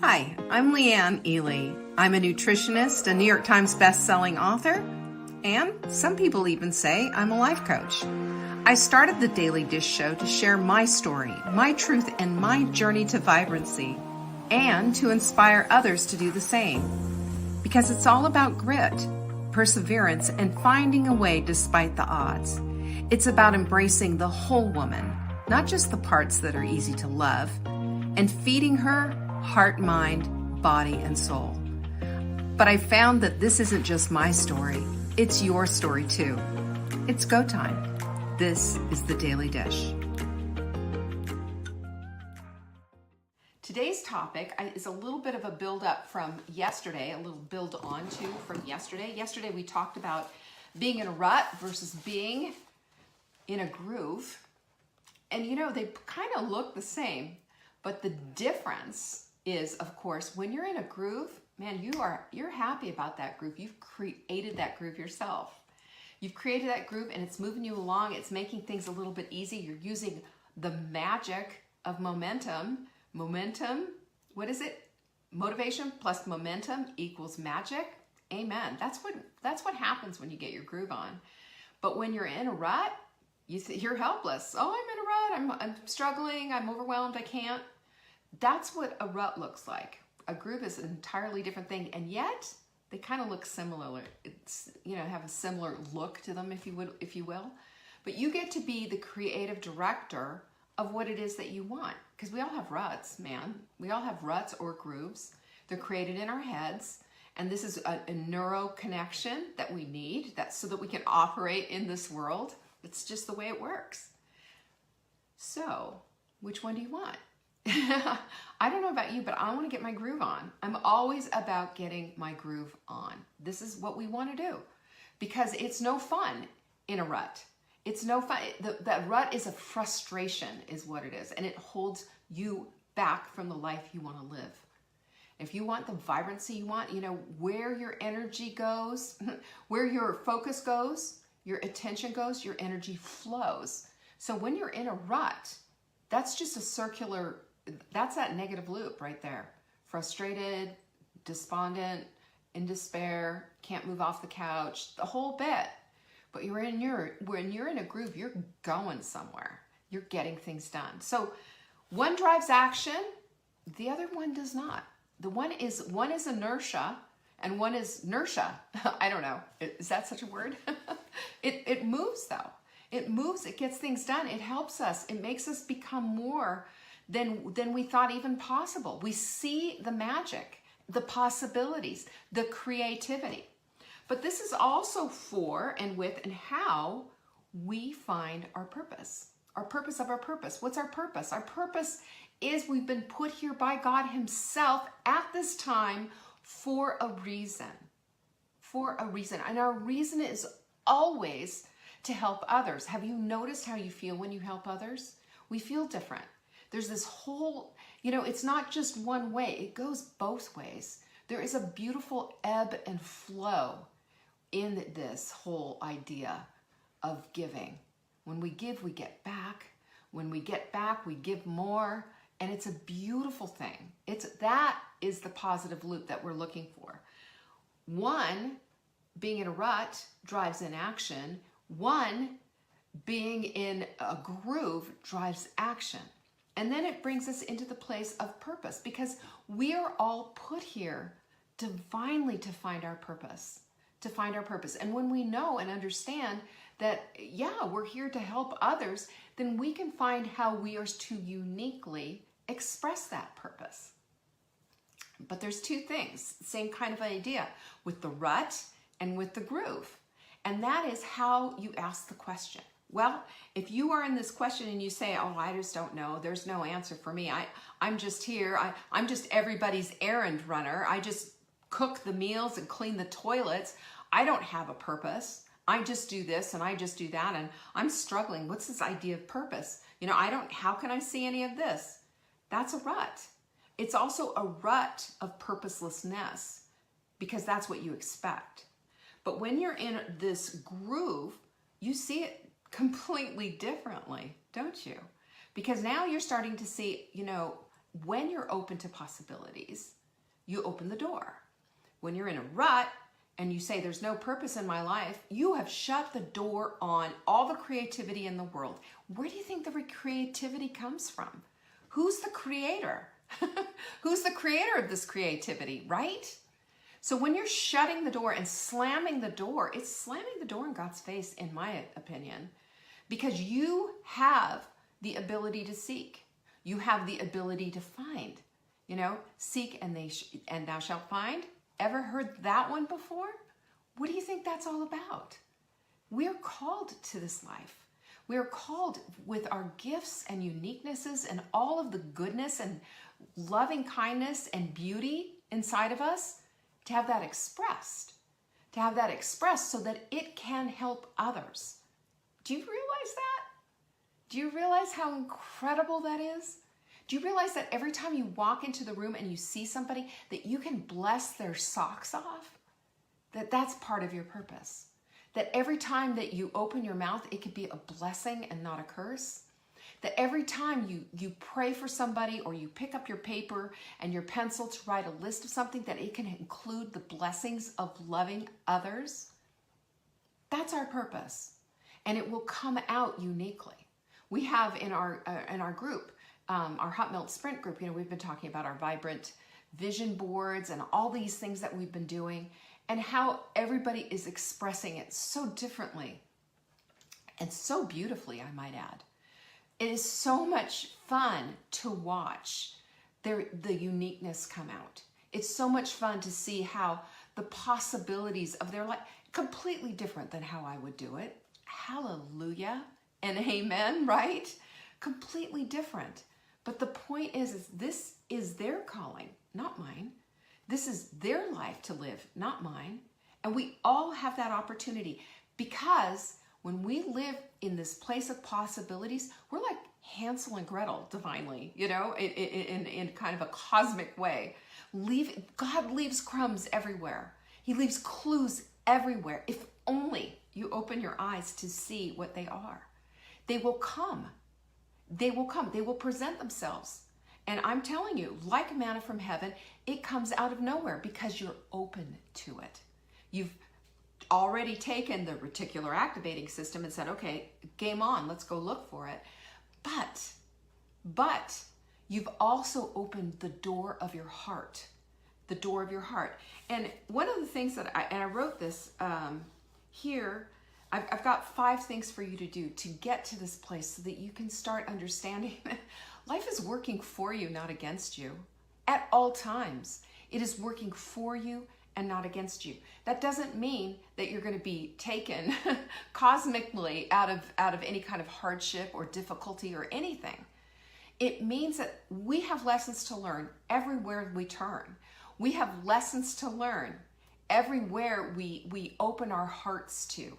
Hi, I'm Leanne Ely. I'm a nutritionist, a New York Times best-selling author, and some people even say I'm a life coach. I started the Daily Dish Show to share my story, my truth, and my journey to vibrancy, and to inspire others to do the same. Because it's all about grit, perseverance, and finding a way despite the odds. It's about embracing the whole woman, not just the parts that are easy to love, and feeding her heart, mind, body, and soul. But I found that this isn't just my story, it's your story too. It's go time. This is the Daily Dish. Today's topic is a little bit of a build up from yesterday, a little build on to from yesterday. Yesterday we talked about being in a rut versus being in a groove. And you know, they kind of look the same, but the difference is, of course, when you're in a groove, man, you're happy about that groove. You've created that groove yourself. You've created that groove and it's moving you along. It's making things a little bit easy. You're using the magic of momentum. Momentum, what is it? Motivation plus momentum equals magic. Amen. That's what happens when you get your groove on. But when you're in a rut, you're helpless. Oh, I'm in a rut. I'm struggling. I'm overwhelmed. I can't. That's what a rut looks like. A groove is an entirely different thing, and yet they kind of look similar. It's, you know, have a similar look to them, if you will. But you get to be the creative director of what it is that you want, because we all have ruts, man. We all have ruts or grooves. They're created in our heads, and this is a neuro connection that we need, so that we can operate in this world. It's just the way it works. So, which one do you want? I don't know about you, but I want to get my groove on. I'm always about getting my groove on. This is what we want to do, because it's no fun in a rut. It's no fun. That rut is a frustration is what it is, and it holds you back from the life you want to live. If you want the vibrancy you want, you know, where your energy goes, where your focus goes, your attention goes, your energy flows. So when you're in a rut, that's just a circular, that's that negative loop right there. Frustrated, despondent, in despair, can't move off the couch, the whole bit. But when you're in a groove, you're going somewhere. You're getting things done. So one drives action, the other one does not. One is inertia and one is inertia. I don't know. Is that such a word? It moves though. It moves, it gets things done. It helps us. It makes us become more than we thought even possible. We see the magic, the possibilities, the creativity. But this is also for and with and how we find our purpose. Our purpose of our purpose. What's our purpose? Our purpose is we've been put here by God Himself at this time for a reason. For a reason. And our reason is always to help others. Have you noticed how you feel when you help others? We feel different. There's this whole, you know, it's not just one way. It goes both ways. There is a beautiful ebb and flow in this whole idea of giving. When we give, we get back. When we get back, we give more. And it's a beautiful thing. That is the positive loop that we're looking for. One, being in a rut drives in action. One, being in a groove drives action. And then it brings us into the place of purpose, because we are all put here divinely to find our purpose, And when we know and understand that, yeah, we're here to help others, then we can find how we are to uniquely express that purpose. But there's two things, same kind of idea with the rut and with the groove. And that is how you ask the question. Well, if you are in this question and you say, oh, I just don't know, there's no answer for me. I'm just here. I'm just everybody's errand runner. I just cook the meals and clean the toilets. I don't have a purpose. I just do this and I just do that. And I'm struggling. What's this idea of purpose? You know, how can I see any of this? That's a rut. It's also a rut of purposelessness, because that's what you expect. But when you're in this groove, you see it completely differently, don't you? Because now you're starting to see, you know, when you're open to possibilities, you open the door. When you're in a rut and you say there's no purpose in my life, you have shut the door on all the creativity in the world. Where do you think the creativity comes from? Who's the creator? Who's the creator of this creativity, right? So when you're shutting the door and slamming the door, it's slamming the door in God's face, in my opinion, because you have the ability to seek. You have the ability to find. You know, seek and thou shalt find. Ever heard that one before? What do you think that's all about? We're called to this life. We are called with our gifts and uniquenesses and all of the goodness and loving kindness and beauty inside of us to have that expressed. To have that expressed so that it can help others. Do you realize that? Do you realize how incredible that is? Do you realize that every time you walk into the room and you see somebody, that you can bless their socks off? That's part of your purpose. That every time that you open your mouth, it could be a blessing and not a curse. That every time you pray for somebody or you pick up your paper and your pencil to write a list of something, that it can include the blessings of loving others. That's our purpose. And it will come out uniquely. We have in our group, our Hot Melt Sprint group, we've been talking about our vibrant vision boards and all these things that we've been doing and how everybody is expressing it so differently and so beautifully, I might add. It is so much fun to watch the uniqueness come out. It's so much fun to see how the possibilities of their life, completely different than how I would do it. Hallelujah and amen, right? Completely different. But the point is this is their calling, not mine. This is their life to live, not mine. And we all have that opportunity because when we live in this place of possibilities, we're like Hansel and Gretel divinely, in kind of a cosmic way. God leaves crumbs everywhere. He leaves clues everywhere. If only you open your eyes to see what they are. They will come. They will come. They will present themselves. And I'm telling you, like manna from heaven, it comes out of nowhere because you're open to it. You've already taken the reticular activating system and said, okay, game on, let's go look for it. But you've also opened the door of your heart, the door of your heart. And one of the things that I wrote this here, I've got 5 things for you to do to get to this place so that you can start understanding that life is working for you, not against you. At all times, it is working for you and not against you. That doesn't mean that you're going to be taken cosmically out of any kind of hardship or difficulty or anything. It means that we have lessons to learn everywhere we turn. We have lessons to learn everywhere we open our hearts to.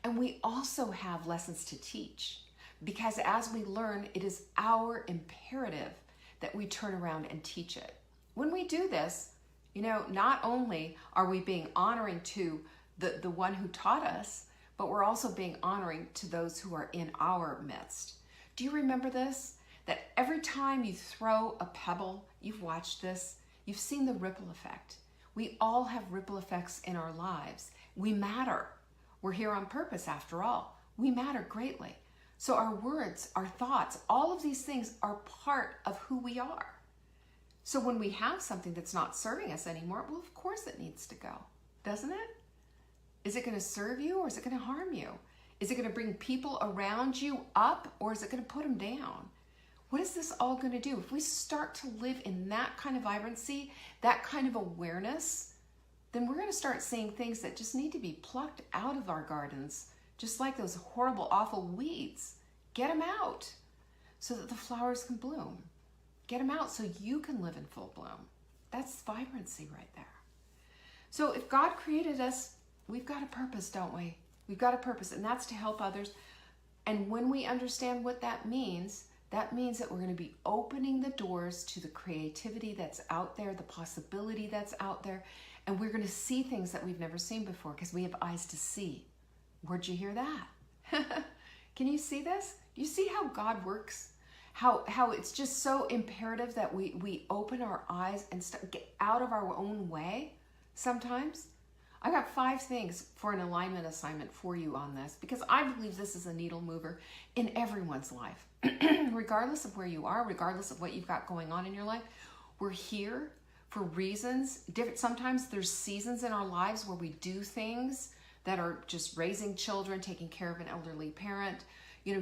And we also have lessons to teach, because as we learn, it is our imperative that we turn around and teach it. When we do this, not only are we being honoring to the one who taught us, but we're also being honoring to those who are in our midst. Do you remember this? That every time you throw a pebble, you've watched this, you've seen the ripple effect. We all have ripple effects in our lives. We matter. We're here on purpose after all. We matter greatly. So our words, our thoughts, all of these things are part of who we are. So when we have something that's not serving us anymore, well, of course it needs to go, doesn't it? Is it going to serve you or is it going to harm you? Is it going to bring people around you up or is it going to put them down? What is this all going to do? If we start to live in that kind of vibrancy, that kind of awareness, then we're going to start seeing things that just need to be plucked out of our gardens, just like those horrible, awful weeds. Get them out so that the flowers can bloom. Get them out so you can live in full bloom. That's vibrancy right there. So if God created us, we've got a purpose, don't we? We've got a purpose, and that's to help others. And when we understand what that means that we're going to be opening the doors to the creativity that's out there, the possibility that's out there, and we're going to see things that we've never seen before because we have eyes to see. Where'd you hear that? Can you see this? Do you see how God works? how it's just so imperative that we open our eyes and get out of our own way sometimes. I've got 5 things for an alignment assignment for you on this, because I believe this is a needle mover in everyone's life. Regardless of where you are, regardless of what you've got going on in your life, we're here for reasons different. Sometimes there's seasons in our lives where we do things that are just raising children, taking care of an elderly parent,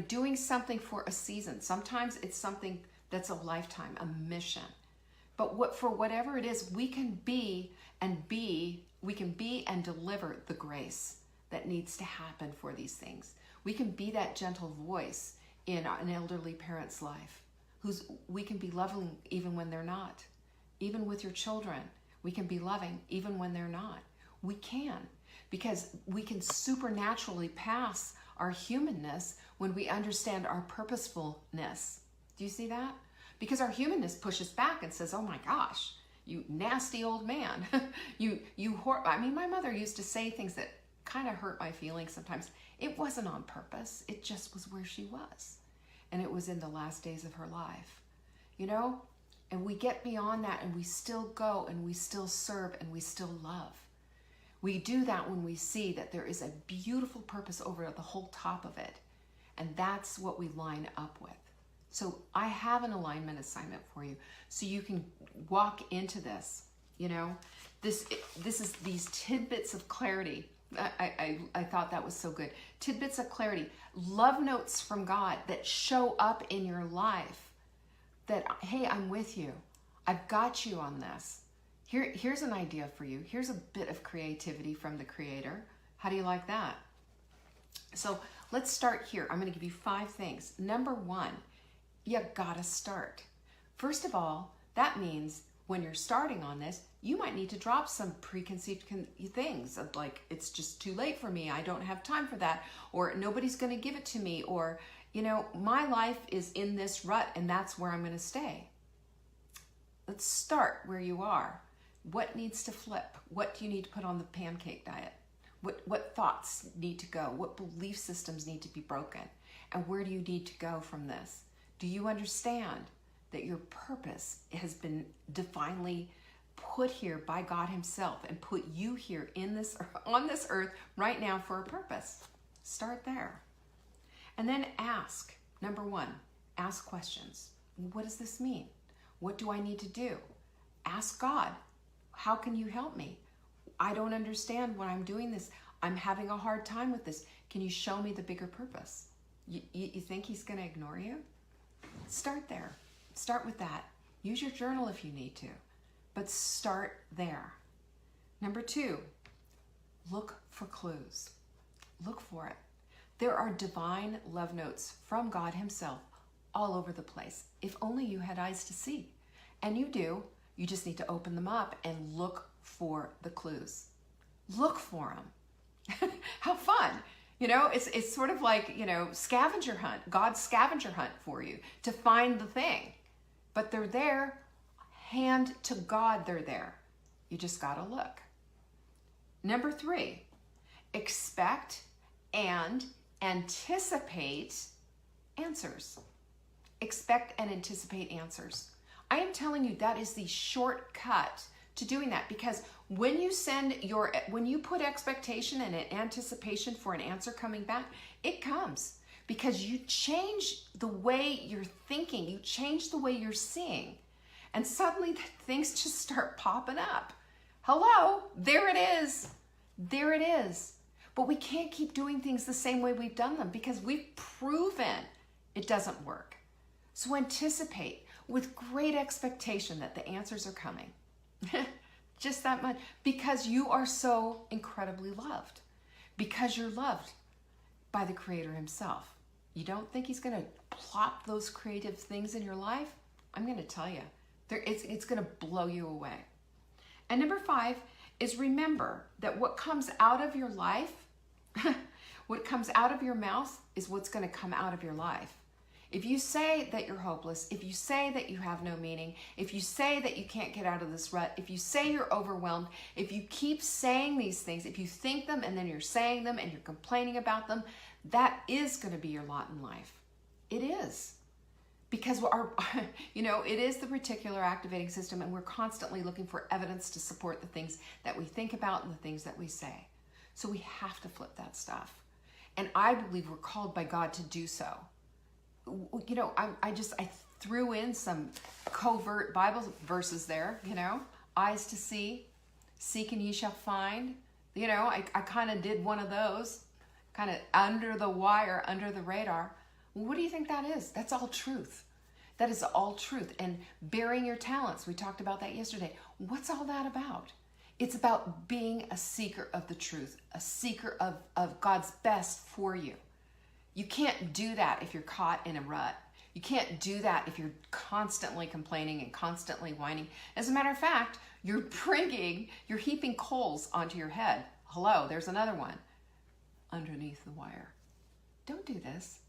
doing something for a season. Sometimes it's something that's a lifetime, a mission. But for whatever it is, we can be and deliver the grace that needs to happen for these things. We can be that gentle voice in an elderly parent's life, we can be loving even when they're not. Even with your children, we can be loving even when they're not. We can, because we can supernaturally pass our humanness when we understand our purposefulness. Do you see that? Because our humanness pushes back and says, oh my gosh, you nasty old man. My mother used to say things that kind of hurt my feelings sometimes. It wasn't on purpose. It just was where she was. And it was in the last days of her life, And we get beyond that, and we still go, and we still serve, and we still love. We do that when we see that there is a beautiful purpose over the whole top of it. And that's what we line up with. So I have an alignment assignment for you, so you can walk into this. This is these tidbits of clarity. I thought that was so good. Tidbits of clarity, love notes from God that show up in your life. That, hey, I'm with you. I've got you on this. Here's an idea for you. Here's a bit of creativity from the Creator. How do you like that? So let's start here. I'm going to give you 5 things. Number 1, you gotta start. First of all, that means when you're starting on this, you might need to drop some preconceived things of like, it's just too late for me. I don't have time for that. Or nobody's going to give it to me. Or, my life is in this rut and that's where I'm going to stay. Let's start where you are. What needs to flip? What do you need to put on the pancake diet? What thoughts need to go? What belief systems need to be broken? And where do you need to go from this? Do you understand that your purpose has been divinely put here by God Himself and put you here on this earth right now for a purpose? Start there. And then ask. Number 1, ask questions. What does this mean? What do I need to do? Ask God. How can you help me? I don't understand when I'm doing this. I'm having a hard time with this. Can you show me the bigger purpose? You think He's going to ignore you? Start there. Start with that. Use your journal if you need to, but start there. Number 2, look for clues. Look for it. There are divine love notes from God Himself all over the place. If only you had eyes to see. And you do. You just need to open them up and look for the clues. Look for them. How fun. It's sort of like, scavenger hunt, God's scavenger hunt for you to find the thing. But they're there, hand to God, they're there. You just got to look. Number 3, expect and anticipate answers. Expect and anticipate answers. I am telling you, that is the shortcut to doing that, because when you put expectation and an anticipation for an answer coming back, it comes because you change the way you're thinking, you change the way you're seeing, and suddenly things just start popping up. Hello, there it is. There it is. But we can't keep doing things the same way we've done them because we've proven it doesn't work. So anticipate with great expectation that the answers are coming. Just that much, because you are so incredibly loved, because you're loved by the Creator Himself. You don't think He's going to plop those creative things in your life? I'm going to tell you, it's going to blow you away. And number 5 is remember that what comes out of your life, what comes out of your mouth is what's going to come out of your life. If you say that you're hopeless, if you say that you have no meaning, if you say that you can't get out of this rut, if you say you're overwhelmed, if you keep saying these things, if you think them and then you're saying them and you're complaining about them, that is going to be your lot in life. It is. because our, it is the reticular activating system, and we're constantly looking for evidence to support the things that we think about and the things that we say. So we have to flip that stuff. And I believe we're called by God to do so. I threw in some covert Bible verses there, eyes to see, seek and ye shall find. I kind of did one of those, kind of under the wire, under the radar. Well, what do you think that is? That's all truth. That is all truth. And bearing your talents, we talked about that yesterday. What's all that about? It's about being a seeker of the truth, a seeker of God's best for you. You can't do that if you're caught in a rut. You can't do that if you're constantly complaining and constantly whining. As a matter of fact, you're heaping coals onto your head. Hello, there's another one underneath the wire. Don't do this.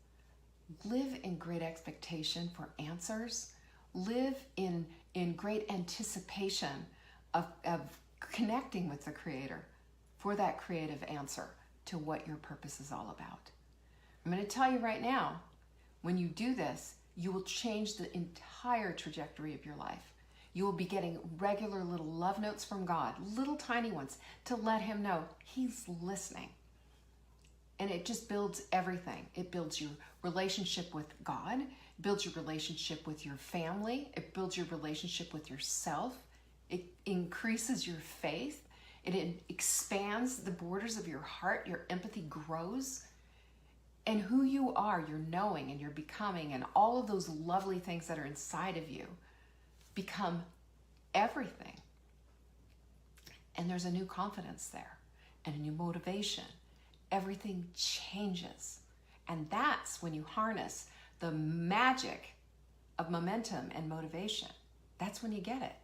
Live in great expectation for answers. Live in great anticipation of connecting with the Creator for that creative answer to what your purpose is all about. I'm going to tell you right now, when you do this, you will change the entire trajectory of your life. You will be getting regular little love notes from God, little tiny ones, to let Him know He's listening. And it just builds everything. It builds your relationship with God, it builds your relationship with your family, it builds your relationship with yourself, it increases your faith, it expands the borders of your heart, your empathy grows. And who you are, you're knowing and you're becoming, and all of those lovely things that are inside of you become everything. And there's a new confidence there and a new motivation. Everything changes. And that's when you harness the magic of momentum and motivation. That's when you get it.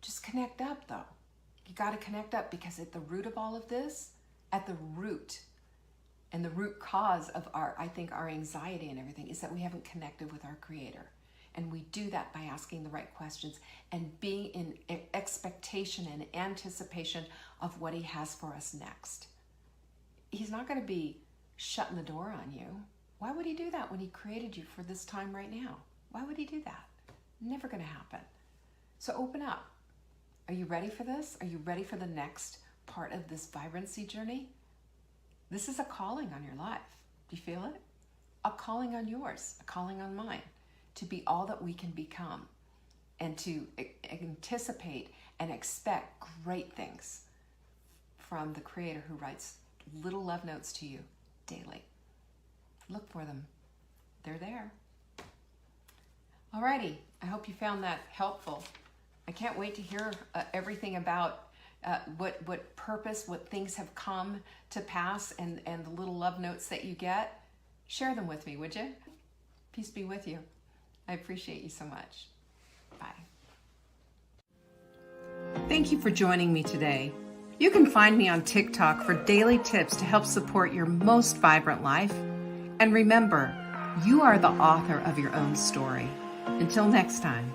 Just connect up, though. You got to connect up, because at the root of all of this, at the root, and the root cause of our anxiety and everything, is that we haven't connected with our Creator. And we do that by asking the right questions and being in expectation and anticipation of what He has for us next. He's not going to be shutting the door on you. Why would He do that when He created you for this time right now? Why would He do that? Never going to happen. So open up. Are you ready for this? Are you ready for the next part of this vibrancy journey? This is a calling on your life. Do you feel it? A calling on yours, a calling on mine, to be all that we can become and to anticipate and expect great things from the Creator who writes little love notes to you daily. Look for them. They're there. Alrighty, I hope you found that helpful. I can't wait to hear everything about what purpose, what things have come to pass, and the little love notes that you get. Share them with me, would you? Peace be with you. I appreciate you so much. Bye. Thank you for joining me today. You can find me on TikTok for daily tips to help support your most vibrant life. And remember, you are the author of your own story. Until next time.